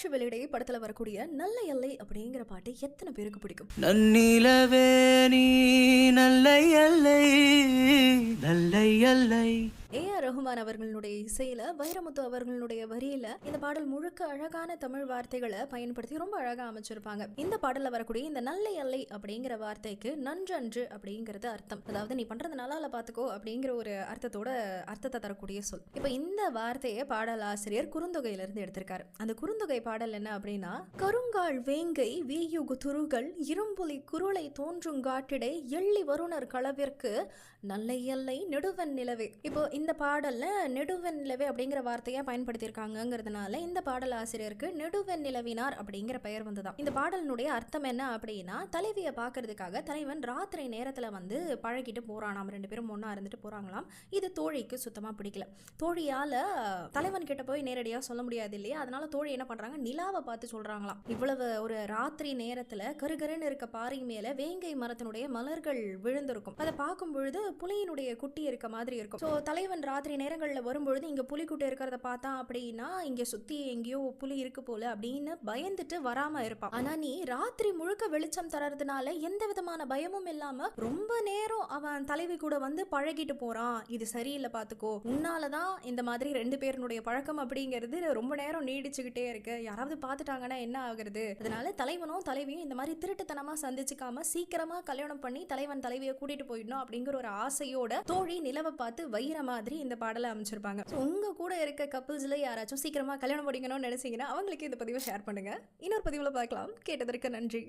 காற்று வெளியிடை படத்துல வரக்கூடிய நல்ல எல்லை அப்படிங்கிற பாட்டு எத்தனை பேருக்கு பிடிக்கும்? நன்னிலவே நீ நல்ல எல்லை நல்ல எல்லை. ஏ.ஆர். ரஹ்மான் அவர்களுடைய இசையில வைரமுத்து அவர்களுடைய வரியில இந்த பாடல் முழுக்க அழகான தமிழ் வார்த்தைகளை பயன்படுத்தி ரொம்ப அழகா அமைச்சிருப்பாங்க. இந்த பாடல்ல வரக்கூடிய இந்த நல்ல எல்லை அப்படிங்கிற வார்த்தைக்கு நன்றன்று அப்படிங்கிறது அர்த்தம். அதாவது நீ பண்றது நல்லா பாத்துக்கோ அப்படிங்கிற ஒரு அர்த்தத்தை தரக்கூடிய சொல். இப்ப இந்த வார்த்தையை பாடல் ஆசிரியர் குறுந்தொகையில இருந்து எடுத்திருக்காரு. அந்த குறுந்தொகை பாடல் என்ன அப்படின்னா, கருங்கால் வேங்கை வீயுகு துருகள் இரும்புலி குருளை தோன்றுங்காட்டிடை எள்ளி வருணர் களவிற்கு நல்ல எல்லை நெடுவன் நிலவே. இப்போ இந்த பாடல்ல நெடுவெண் நிலவே அப்படிங்கிற வார்த்தையா பயன்படுத்தியிருக்காங்கிறதுனால இந்த பாடல் ஆசிரியருக்கு நெடுவெண் நிலவினார் அப்படிங்கிற பெயர் வந்துதான். இந்த பாடலினுடைய அர்த்தம் என்ன அப்படின்னா, தலைவியை பாக்குறதுக்காக தலைவன் ராத்திரி நேரத்துல வந்து பழகிட்டு போறானாம். 2 பேரும் ஒன்னா இருந்துட்டு போறாங்களாம். இது தோழிக்கு சுத்தமா பிடிக்கல. தோழியால தலைவன் கிட்ட போய் நேரடியா சொல்ல முடியாது இல்லையா? அதனால தோழி என்ன பண்றாங்க, நிலாவை பார்த்து சொல்றாங்களாம். இவ்வளவு ஒரு ராத்திரி நேரத்துல கருகருன்னு இருக்க பாறை மேல வேங்கை மரத்தினுடைய மலர்கள் விழுந்திருக்கும். அதை பார்க்கும் பொழுது புலியினுடைய குட்டி இருக்க மாதிரி இருக்கும். ஸோ தலைவன் ராத்திரி நேரங்களில் வரும்பொழுது இங்க புலிக்குட்டி இருக்கிறத பார்த்தா அப்படின்னா இங்க சுத்தி எங்கேயோ புலி இருக்கு போல அப்படின்னு பயந்துட்டு வராம இருப்பான். ஆனா நீ ராத்திரி முழுக்க வெளிச்சம் தரதுனால எந்த விதமான பயமும் இல்லாம ரொம்ப நேரம் அவன் தலைவி கூட வந்து பழகிட்டு போறான். இது சரியில்லை, பாத்துக்கோ. உன்னாலதான் இந்த மாதிரி 2 பேருடைய பழக்கம் அப்படிங்கிறது ரொம்ப நேரம் நீடிச்சுக்கிட்டே இருக்கு. யாராவது பார்த்துட்டாங்கன்னா என்ன ஆகுறது? அதனால தலைவனும் தலைவியும் இந்த மாதிரி திருட்டுத்தனமா சந்திச்சுக்காம சீக்கிரமா கல்யாணம் பண்ணி தலைவன் தலைவியை கூட்டிட்டு போயிடணும் அப்படிங்கிற ஒரு ஆசையோட தோழி நிலவை பார்த்து வைர மாதிரி இந்த பாடலை அமைச்சிருப்பாங்க. உங்க கூட இருக்க கப்பிள்ஸ்ல யாராச்சும் சீக்கிரமா கல்யாணம் பண்ணிக்கணும்னு நினைச்சீங்கன்னா அவங்களுக்கு இந்த பதிவை ஷேர் பண்ணுங்க. இன்னொரு பதிவுல பார்க்கலாம். கேட்டதற்கு நன்றி.